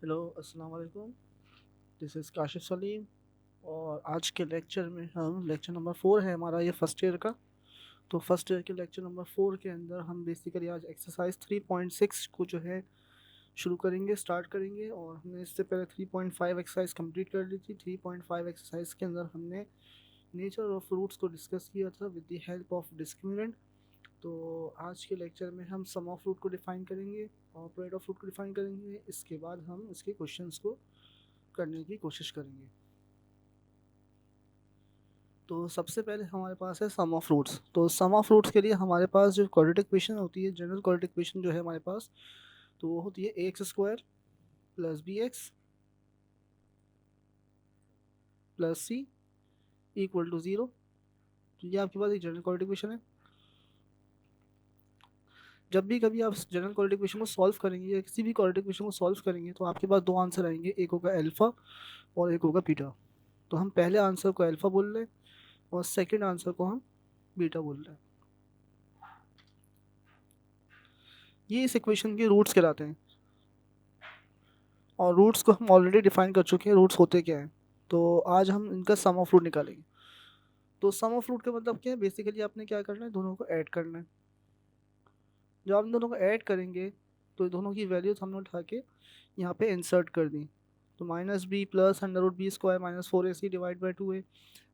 Hello, अस्सलाम वालेकुम। This is Kashif Salim. और आज के लेक्चर में हम लेक्चर नंबर 4 है हमारा, ये फर्स्ट ईयर का। तो फर्स्ट ईयर के लेक्चर नंबर 4 के अंदर हम बेसिकली आज एक्सरसाइज 3.6 को जो है शुरू करेंगे, स्टार्ट करेंगे। और हमने इससे पहले 3.5 एक्सरसाइज कंप्लीट कर ली थी। 3.5 एक्सरसाइज के अंदर हमने नेचर ऑफ फ्रूट्स को डिस्कस किया था with the help of discriminant. तो आज के लेक्चर में हम सम ऑफ फ्रूट को डिफाइन करेंगे और प्रोडक्ट ऑफ फ्रूट को डिफाइन करेंगे। इसके बाद हम इसके क्वेश्चंस को करने की कोशिश करेंगे। तो सबसे पहले हमारे पास है सम ऑफ फ्रूट्स। तो सम ऑफ फ्रूट्स के लिए हमारे पास जो क्वाड्रेटिक इक्वेशन होती है, जनरल क्वाड्रेटिक इक्वेशन जो है हमारे पास, तो वो होती है A X square plus B X plus C equal to zero. तो ये आपके पास एक जनरल क्वाड्रेटिक इक्वेशन है। जब भी कभी आप जनरल क्वाड्रेटिक इक्वेशन को सॉल्व करेंगे या किसी भी क्वाड्रेटिक इक्वेशन को सॉल्व करेंगे तो आपके पास दो आंसर आएंगे, एक होगा अल्फा और एक होगा बीटा। तो हम पहले आंसर को अल्फा बोल रहे हैं और सेकेंड आंसर को हम बीटा बोल रहे हैं। ये इस इक्वेशन के रूट्स कहलाते हैं और रूट्स को हम ऑलरेडी डिफाइन कर चुके हैं, रूट्स होते क्या हैं। तो आज हम इनका सम ऑफ रूट निकालेंगे। तो सम ऑफ रूट का मतलब क्या है, बेसिकली आपने क्या करना है, दोनों को ऐड करना है। जब आप इन दोनों को ऐड करेंगे तो दोनों की वैल्यूज हमने उठा के यहाँ पे इंसर्ट कर दी। तो minus b plus under root b square minus 4ac divide by 2a,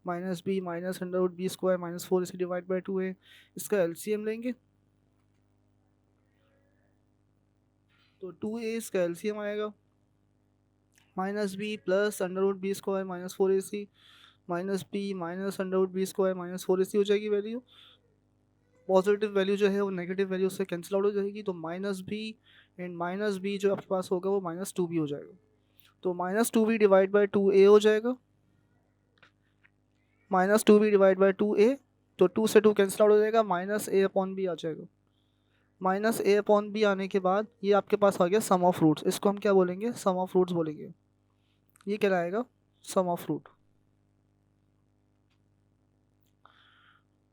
minus b minus under root b square minus 4ac divide by 2a। इसका एलसीएम लेंगे तो 2a इसका एलसीएम आएगा। Minus b plus under root b square minus 4ac minus b minus under root b square minus 4ac हो जाएगी value. Positive value जो है वो नेगेटिव वैल्यू से कैंसिल आउट हो जाएगी। तो minus b and minus b जो आपके पास होगा वो माइनस टू बी हो जाएगा। तो minus two B divide by two A हो जाएगा। Minus two B divide by two A, तो टू से टू कैंसिल आउट हो जाएगा, माइनस ए अपॉन बी आ जाएगा। माइनस ए अपॉन बी आने के बाद ये आपके पास आ गया सम ऑफ रूट्स। इसको हम क्या बोलेंगे, सम ऑफ रूट्स बोलेंगे। ये कहलाएगा sum of root.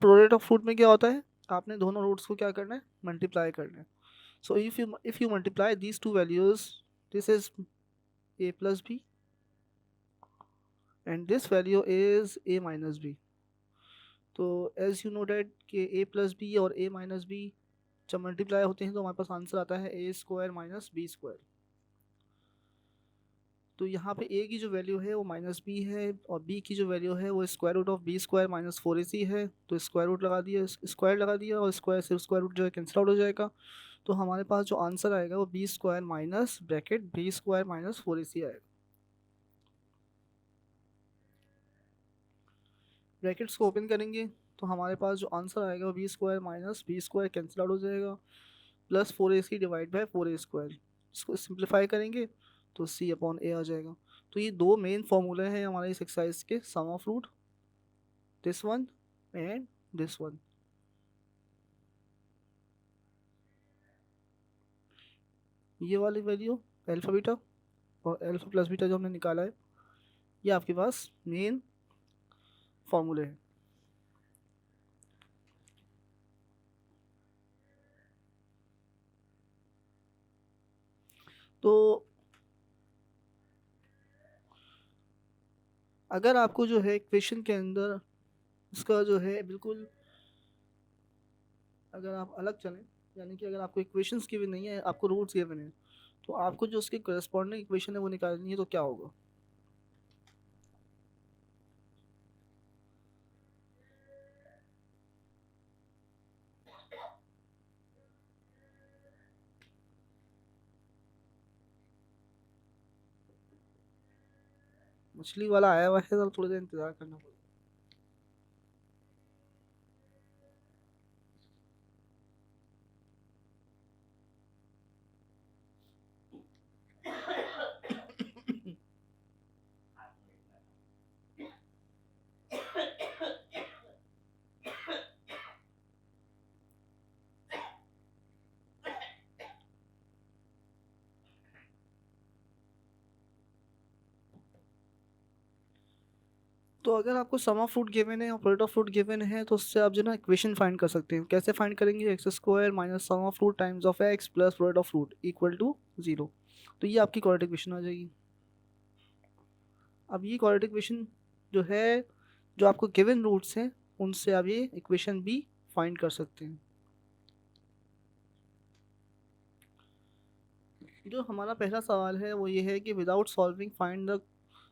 Product of fruit में क्या होता है, आपने दोनों रूट्स को क्या करना है, मल्टीप्लाई करना है। So if you multiply these two values, this is a plus b and this value is a minus b। तो as you know that कि a plus b और a minus b जब मल्टीप्लाई होते हैं तो हमारे पास आंसर आता है a square minus B square. तो यहाँ पे a की जो वैल्यू है वो माइनस बी है और b की जो वैल्यू है वो square root of B square minus 4ac है। तो स्क्वायर रूट लगा दिया, स्क्वायर लगा दिया और स्क्वायर से स्क्वायर रूट जो है कैंसिल आउट हो जाएगा। तो हमारे पास जो आंसर आएगा वो b square minus bracket b square minus 4ac आएगा। ब्रैकेट्स को ओपन करेंगे तो हमारे पास जो आंसर आएगा वो b square minus B square cancel out हो जाएगा, plus 4ac divide by 4a square. इसको सिंप्लीफाई करेंगे तो c अपॉन a आ जाएगा। तो ये दो मेन फॉर्मूले हैं हमारे इस एक्सरसाइज के, sum of root, this one and this one. ये वाली वैल्यू अल्फा बीटा और अल्फा प्लस बीटा जो हमने निकाला है, ये आपके पास मेन फॉर्मूले हैं। तो अगर आपको जो है इक्वेशन के अंदर इसका जो है बिल्कुल, अगर आप अलग चलें, यानी कि अगर आपको इक्वेशंस गिवन नहीं है, आपको रूट्स गिवन है, तो आपको जो उसकी करस्पॉन्डिंग इक्वेशन है वो निकालनी है। तो क्या होगा, मछली वाला आया हुआ है तो थोड़ी देर इंतजार करना पड़ेगा। तो अगर आपको सम ऑफ फ्रूट गिवन है और प्रोडक्ट ऑफ फ्रूट गिवन है तो उससे आप जो है ना इक्वेशन फाइंड कर सकते हैं। कैसे फाइंड करेंगे, x square minus sum of root times of x plus product of root equal to zero. तो ये आपकी क्वाड्रेटिक इक्वेशन आ जाएगी। अब ये क्वाड्रेटिक इक्वेशन जो है, जो आपको गिवन रूट्स हैं उनसे आप ये इक्वेशन भी फाइंड कर सकते हैं। जो हमारा पहला सवाल है वो ये है कि without solving find the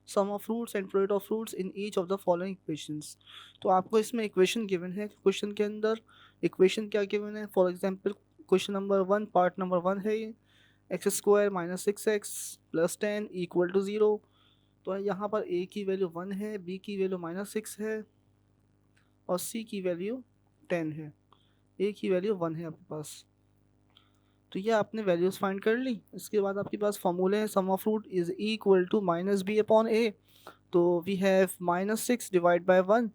sum of roots and product of roots in each of the following equations. तो आपको इसमें इक्वेशन गिवन है, क्वेश्चन के अंदर इक्वेशन क्या गिवन है। For example question number 1 part number 1 है ये, x square minus 6x plus 10 equal to 0। तो यहाँ पर ए की वैल्यू 1 है, बी की वैल्यू -6 है और सी की वैल्यू 10 है। ए की वैल्यू 1 है आपके पास। तो ये आपने वैल्यूज फाइंड कर ली। इसके बाद आपके पास फॉर्मूले हैं, sum of root is equal to minus B upon ए। तो we have -6 divide by 1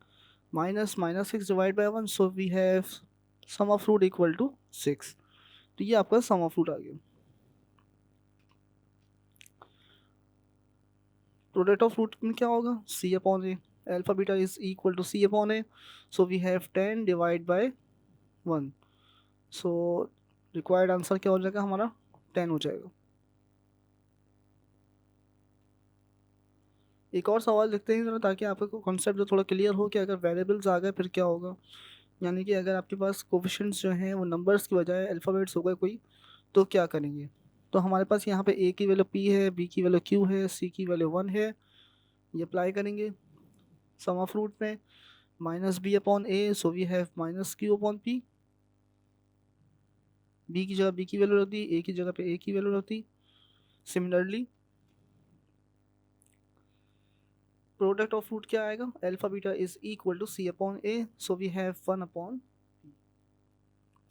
minus -6 divide by 1, so we have sum of root equal to 6। तो ये आपका सम ऑफ रूट आ गया। प्रोडक्ट ऑफ रूट में क्या होगा, C upon A, alpha beta is equal to C upon A, so we have 10 divide by 1, so required answer क्या हो जाएगा हमारा, 10 हो जाएगा। एक और सवाल देखते हैं जरा, ताकि आपको कॉन्सेप्ट जो थोड़ा क्लियर हो कि अगर वेरिएबल्स आ गए फिर क्या होगा। यानी कि अगर आपके पास कोफिशिएंट्स जो हैं वो नंबर्स की बजाय अल्फ़ाबेट्स हो गए कोई, तो क्या करेंगे। तो हमारे पास यहाँ पे ए की वैल्यू पी है, बी की वैल्यू क्यू है, सी की वैल्यू 1 है। ये अप्लाई करेंगे सम ऑफ रूट में, minus B upon A, so we have minus Q upon P. B की जगह बी की वैल्यू रख दी, ए की जगह पे ए की वैल्यू रख दी। सिमिलरली प्रोडक्ट ऑफ रूट क्या आएगा, alpha beta is equal to C upon A, so we have 1 upon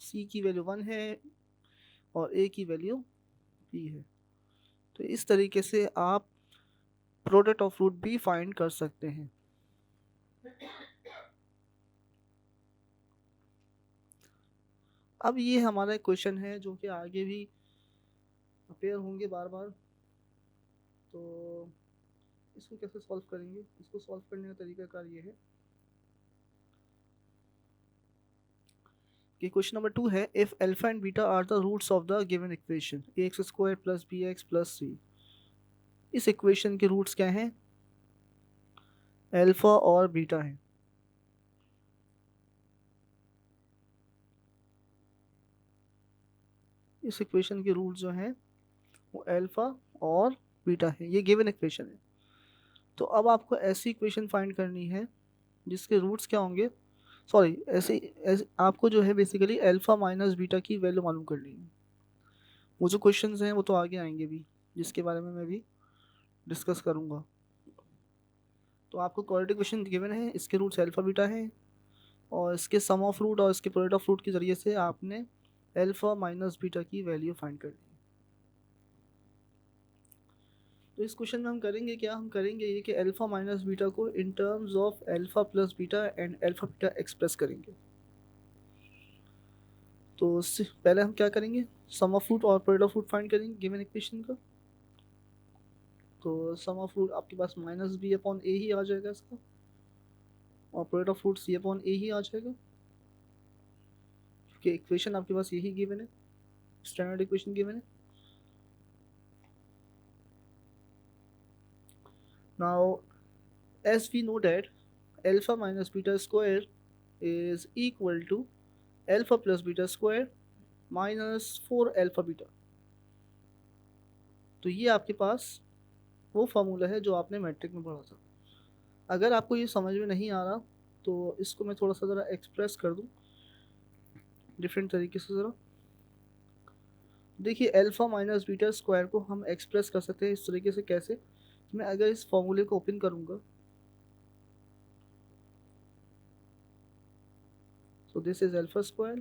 C की वैल्यू 1 है और ए की वैल्यू पी है। तो इस तरीके से आप प्रोडक्ट ऑफ रूट भी फाइंड कर सकते हैं। अब ये हमारा एक क्वेश्चन है जो कि आगे भी अपेयर होंगे बार बार। तो इसको कैसे सॉल्व करेंगे, इसको सॉल्व करने का तरीका कार ये है कि क्वेश्चन नंबर 2 है, if alpha and beta are the roots of the given equation A X square plus B X plus C. इस इक्वेशन के रूट्स क्या हैं, अल्फा और बीटा हैं। इस इक्वेशन के रूट जो हैं वो अल्फा और बीटा है, ये गिवन इक्वेशन है। तो अब आपको ऐसी इक्वेशन फाइंड करनी है जिसके रूट्स क्या होंगे, सॉरी ऐसे आपको जो है बेसिकली अल्फा माइनस बीटा की वैल्यू मालूम करनी है। वो जो क्वेश्चंस हैं वो तो आगे आएंगे भी, जिसके बारे में मैं भी डिस्कस करूंगा। तो आपको क्वाड्रेटिक इक्वेशन गिवन है, इसके रूट्स अल्फा बीटा हैं और इसके सम ऑफ रूट और इसके प्रोडक्ट ऑफ रूट के जरिए से आपने अल्फा माइनस बीटा की वैल्यू फाइंड करनी है। तो इस क्वेश्चन में हम करेंगे क्या, हम करेंगे ये कि अल्फा माइनस बीटा को in terms of alpha plus beta and alpha beta express करेंगे। तो उससे पहले हम क्या करेंगे, सम ऑफ रूट और प्रोडक्ट ऑफ रूट फाइंड करेंगे गिवन इक्वेशन का। तो सम ऑफ रूट आपके पास माइनस बी अपॉन ए ही आ जाएगा इसका, और product of root C upon A ही आ जाएगा, क्योंकि इक्वेशन आपके पास यही गिवन है, स्टैंडर्ड इक्वेशन गिवन है। Now as we know that alpha minus beta square is equal to alpha plus beta square minus 4 alpha beta। तो ये आपके पास वो फार्मूला है जो आपने मैट्रिक में पढ़ा था। अगर आपको ये समझ में नहीं आ रहा तो इसको मैं थोड़ा सा ज़रा एक्सप्रेस कर दूँ डिफरेंट तरीके से। ज़रा देखिए, अल्फ़ा माइनस बीटा स्क्वायर को हम एक्सप्रेस कर सकते हैं इस तरीके से, कैसे, मैं अगर इस फॉर्मूले को ओपन करूँगा, so this is alpha square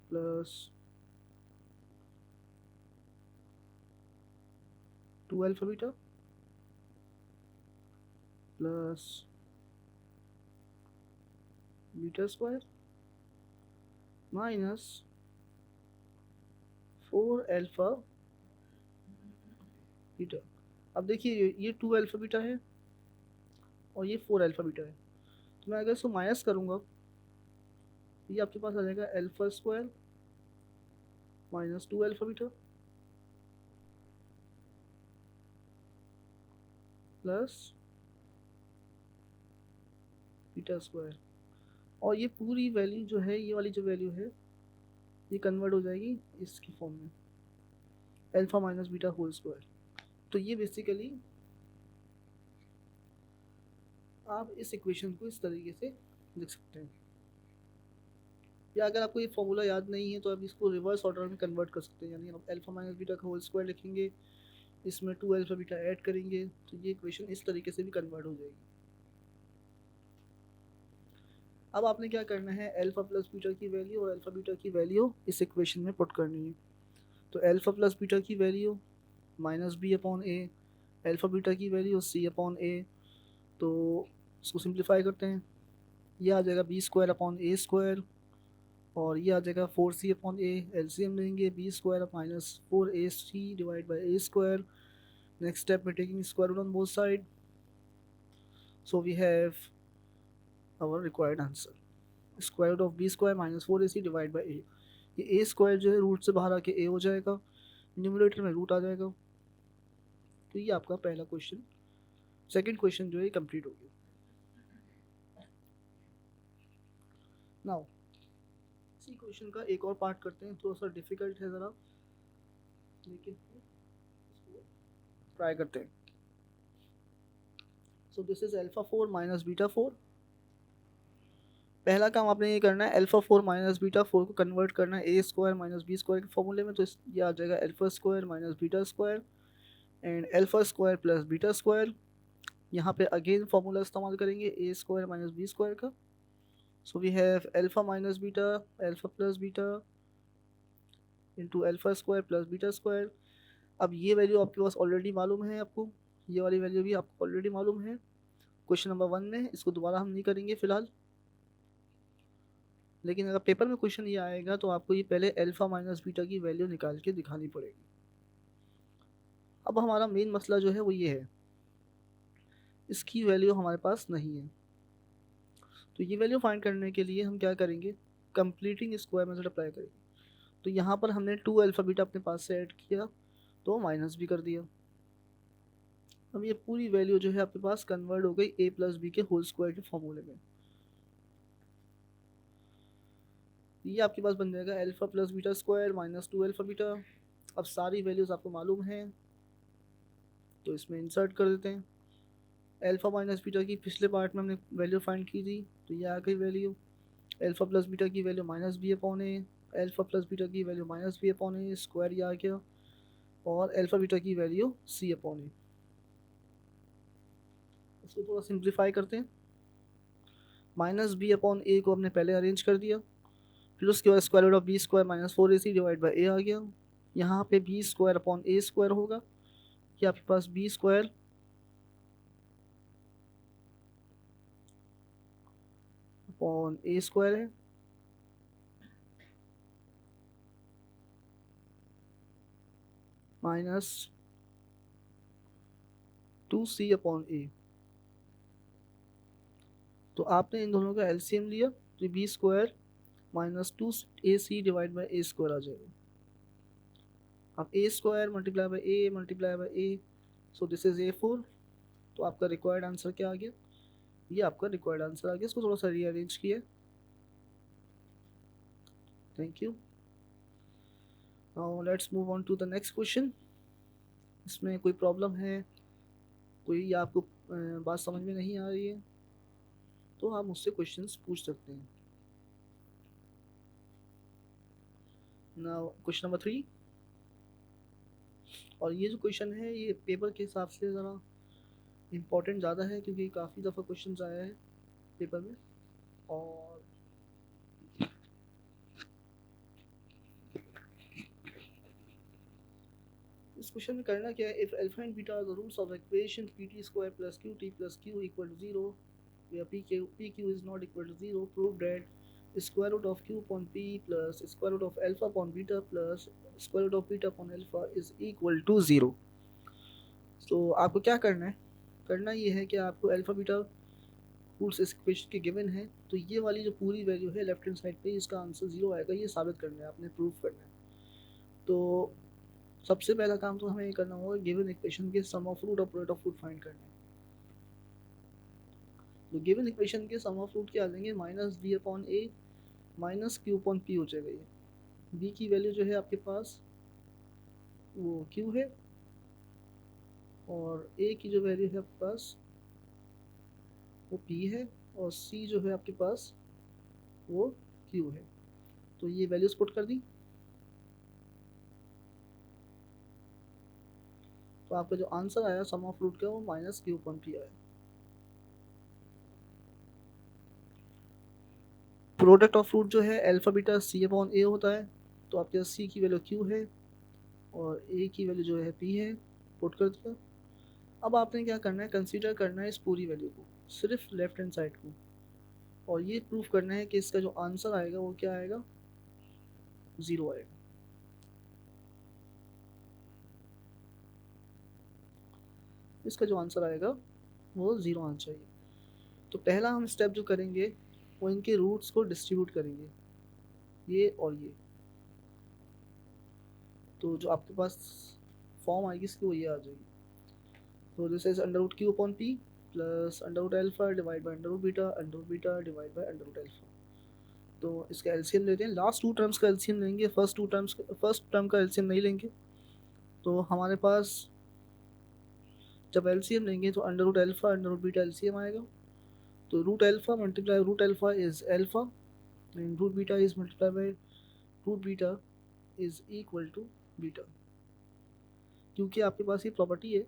plus 2 alpha beta plus beta square minus 4 alpha beta। अब देखिए ये 2 alpha beta है और ये 4 alpha beta है। तो मैं अगर इसको माइनस करूँगा, ये आपके पास आ जाएगा alpha square minus 2 alpha beta plus beta square, और ये पूरी वैल्यू जो है, ये वाली जो वैल्यू है, ये कन्वर्ट हो जाएगी इसकी फॉर्म में, alpha minus beta whole square. तो ये बेसिकली आप इस इक्वेशन को इस तरीके से लिख सकते हैं, या अगर आपको ये फॉर्मूला याद नहीं है तो आप इसको रिवर्स ऑर्डर में कन्वर्ट कर सकते हैं, यानी आप अल्फा माइनस बीटा का होल स्क्वायर लिखेंगे, इसमें 2 अल्फा बीटा ऐड करेंगे, तो ये इक्वेशन इस तरीके से भी कन्वर्ट हो जाएगी। अब आपने क्या करना है, अल्फा प्लस बीटा की वैल्यू और अल्फा बीटा की वैल्यू इस इक्वेशन में पुट करनी है। तो अल्फा प्लस बीटा की वैल्यू माइनस बी अपॉन ए, अल्फा बीटा की वैल्यू सी अपॉन ए, तो इसको सिंप्लीफाई करते हैं, ये आ जाएगा बी स्क्वायर अपॉन ए स्क्वायर, और ये आ जाएगा 4c अपॉन ए, एलसीएम लेंगे, b square minus 4ac divide by A square, next step में taking square root on both side, so we have our required answer, square root of B square minus 4ac divide by A, ये A square जो है root से बाहर आके ए हो जाएगा, numerator में रूट आ जाएगा। तो ये आपका पहला क्वेश्चन, सेकंड क्वेश्चन जो है कंप्लीट हो गया। नाउ इसी क्वेश्चन का एक और पार्ट करते हैं, थोड़ा सा डिफिकल्ट है ज़रा, लेकिन इसको ट्राई करते हैं। सो this is alpha 4 minus beta 4। पहला काम आपने ये करना है, अल्फा 4 माइनस बीटा 4 को कन्वर्ट करना है A square minus B square के फॉर्मूले में, तो ये आ जाएगा alpha square minus beta square and alpha square plus beta square. यहाँ पे अगेन फॉर्मूला इस्तेमाल करेंगे A square minus B square का, so we have alpha minus beta, alpha plus beta into alpha square plus beta square. अब ये value आपके पास already मालूम है, आपको ये वाली वैल्यू भी आपको ऑलरेडी मालूम है क्वेश्चन नंबर 1 में, इसको दोबारा हम नहीं करेंगे फिलहाल, लेकिन अगर पेपर में क्वेश्चन ये आएगा तो आपको ये पहले अल्फा माइनस बीटा की वैल्यू निकाल के दिखानी पड़ेगी। अब हमारा मेन मसला जो है वो ये है, इसकी वैल्यू हमारे पास नहीं है, तो ये वैल्यू फाइंड करने के लिए हम क्या करेंगे, कंप्लीटिंग स्क्वायर मेथड अप्लाई करेंगे। तो यहाँ पर हमने 2 अल्फा बीटा अपने पास से ऐड किया, तो माइनस भी कर दिया। अब ये पूरी वैल्यू जो है आपके पास कन्वर्ट हो गई ए प्लस बी के होल स्क्वायर के फॉर्मूले में, ये आपके पास बन जाएगा alpha plus beta square minus 2 alpha beta. अब सारी वैल्यूज आपको मालूम हैं, तो इसमें इंसर्ट कर देते हैं। अल्फा माइनस बीटा की पिछले पार्ट में हमने वैल्यू फाइंड की थी, तो ये आ गई वैल्यू। अल्फा प्लस बीटा की वैल्यू माइनस बी अपॉन ए, अल्फा प्लस बीटा की वैल्यू माइनस बी अपॉन ए स्क्वायर, ये आ गया, और अल्फा बीटा की वैल्यू सी अपॉन ए। इसको थोड़ा सिंप्लीफाई करते हैं, माइनस बी अपॉन ए को हमने पहले अरेंज कर दिया, फिर उसके बाद square root of B square minus 4ac divide by A आ गया। यहाँ पे बी स्क्वायर अपॉन ए स्क्वायर होगा, कि आपके पास बी स्क्वायर अपॉन ए स्क्वायर है, माइनस 2c अपॉन ए। तो आपने इन दोनों का एलसीएम लिया, तो B square minus 2ac divide by A square आ जाएगा। अब A square multiply by A multiply by A, so this is a4। तो आपका रिक्वायर्ड आंसर क्या आ गया, ये आपका रिक्वायर्ड आंसर आ गया। इसको थोड़ा सा रीअरेंज किया, thank you. Now let's move on to the next question. इसमें कोई प्रॉब्लम है, कोई आपको बात समझ में नहीं आ रही है, तो आप मुझसे क्वेश्चंस पूछ सकते हैं। नाउ क्वेश्चन नंबर 3, और ये जो क्वेश्चन है ये पेपर के हिसाब से ज़रा इम्पोर्टेंट ज़्यादा है, क्योंकि काफ़ी दफ़ा क्वेश्चंस आया है पेपर में। और इस क्वेश्चन में करना क्या है, if alpha and beta are the roots of equation pt square plus qt plus q equal to 0, where pq is not equal to 0, prove that square root of q upon p plus square root of alpha upon beta plus square root of beta upon alpha is equal to 0। तो आपको क्या करना है, करना ये है कि आपको अल्फा बीटा रूट्स इस इक्वेशन के गिवन है, तो ये वाली जो पूरी वैल्यू है लेफ्ट हैंड साइड पे, इसका आंसर 0 आएगा, ये साबित करना है, आपने प्रूफ करना है। तो सबसे पहला काम तो हमें ये करना होगा, गिवन इक्वेशन के सम ऑफ रूट और प्रोडक्ट ऑफ रूट फाइंड करना है। तो गिवन इक्वेशन के सम ऑफ रूट क्या आ जाएंगे, माइनस बी अपॉन ए माइनस क्यू अपॉन पी हो जाएगा। ये बी की वैल्यू जो है आपके पास वो क्यू है, और ए की जो वैल्यू है आपके पास वो पी है, और सी जो है आपके पास वो क्यू है। तो ये वैल्यूज पुट कर दी, तो आपका जो आंसर आया सम ऑफ रूट का वो माइनस क्यू अपॉन पी आया। प्रोडक्ट ऑफ रूट जो है अल्फा बीटा सी अपॉन ए होता है, तो आपके पास सी की वैल्यू क्यू है और ए की वैल्यू जो है पी है, पुट कर दिया। अब आपने क्या करना है, कंसीडर करना है इस पूरी वैल्यू को, सिर्फ लेफ्ट हैंड साइड को, और ये प्रूफ करना है कि इसका जो आंसर आएगा वो क्या आएगा, ज़ीरो आएगा। इसका जो आंसर आएगा वो ज़ीरो आना चाहिए। तो पहला हम स्टेप जो करेंगे वो इनके रूट्स को डिस्ट्रीब्यूट करेंगे, ये और ये। तो जो आपके पास फॉर्म आएगी इसकी वो ये आ जाएगी। तो this is under root Q upon P plus under root alpha divide by under root beta divide by under root alpha. तो इसका एलसीएम लेते हैं, लास्ट टू टर्म्स का एलसीएम लेंगे, फर्स्ट टर्म का एलसीएम नहीं लेंगे। तो हमारे पास जब एलसीएम लेंगे तो under root alpha under root beta LCM आएगा। तो root alpha multiply root alpha is alpha and root beta is multiply by root beta is equal to beta. क्योंकि आपके पास ये प्रॉपर्टी है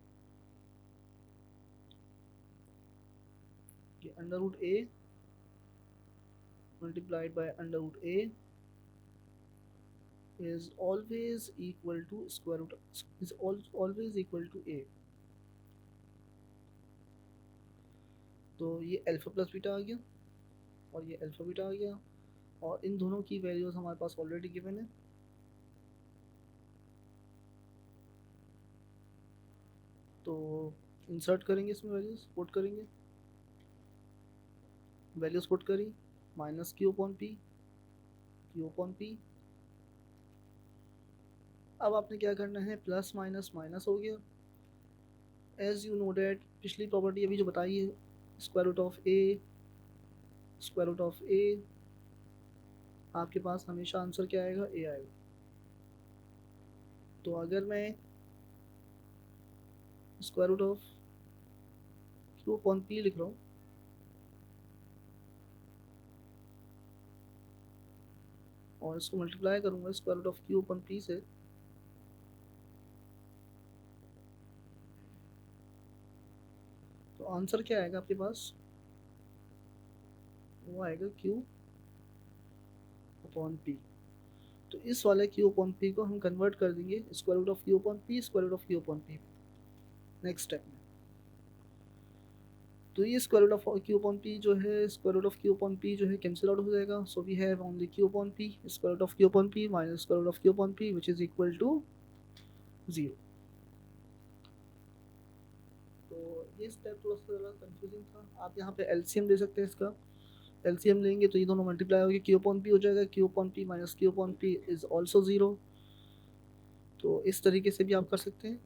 कि under root A multiplied by under root A is always equal to square root is always equal to a। तो ये alpha plus beta आ गया और ये अल्फा बीटा आ गया, और इन दोनों की वैल्यूज हमारे पास ऑलरेडी गिवन है। तो इंसर्ट करेंगे इसमें, वैल्यूज पुट करेंगे, वैल्यूज पुट करी, minus Q upon P, Q upon P. अब आपने क्या करना है, प्लस माइनस माइनस हो गया। एज यू नो डैट पिछली प्रॉपर्टी अभी जो बताई है, square root of A, square root of A, आपके पास हमेशा आंसर क्या आएगा, ए आएगा। तो अगर मैं square root of Q upon P लिख रहा हूँ, और इसको मल्टीप्लाई करूंगा square root of Q upon P से, तो आंसर क्या आएगा आपके पास, वो आएगा क्यू अपॉन पी। तो इस वाले क्यू अपॉन पी को हम कन्वर्ट कर देंगे square root of Q upon P, square root of Q upon P next step में। तो ये square root of Q upon P जो है, square root of Q upon P जो है कैंसिल आउट हो जाएगा। So we have only Q upon P, square root of Q upon P minus square root of Q upon P which is equal to 0। तो ये step थोड़ा सा confusing था। आप यहाँ पे एलसीएम ले सकते हैं इसका, एलसीएम लेंगे तो ये दोनों मल्टीप्लाई होगी, क्यू अपॉन पी हो जाएगा, Q upon P minus Q upon P is also 0। तो इस तरीके से भी आप कर सकते हैं।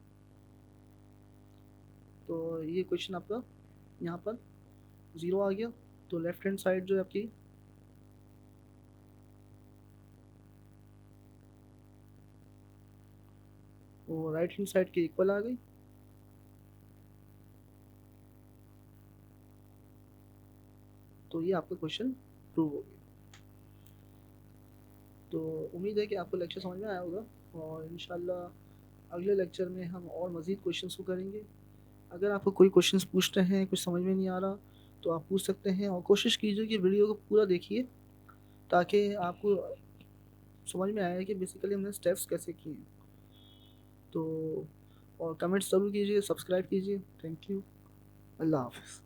तो ये क्वेश्चन आपका यहाँ पर 0 आ गया। तो लेफ्ट हैंड साइड जो है आपकी वो राइट हैंड साइड के इक्वल आ गई। तो ये आपका क्वेश्चन प्रूव हो गया। तो उम्मीद है कि आपको लेक्चर समझ में आया होगा, और इंशाल्लाह अगले लेक्चर में हम और मज़ीद क्वेश्चंस को करेंगे। अगर आपको कोई क्वेश्चंस पूछते हैं, कुछ समझ में नहीं आ रहा, तो आप पूछ सकते हैं, और कोशिश कीजिए कि वीडियो को पूरा देखिए ताकि आपको समझ में आए कि बेसिकली हमने स्टेप्स कैसे किए हैं। तो और कमेंट्स ज़रूर कीजिए, सब्सक्राइब कीजिए। थैंक यू, अल्लाह हाफ़िज़।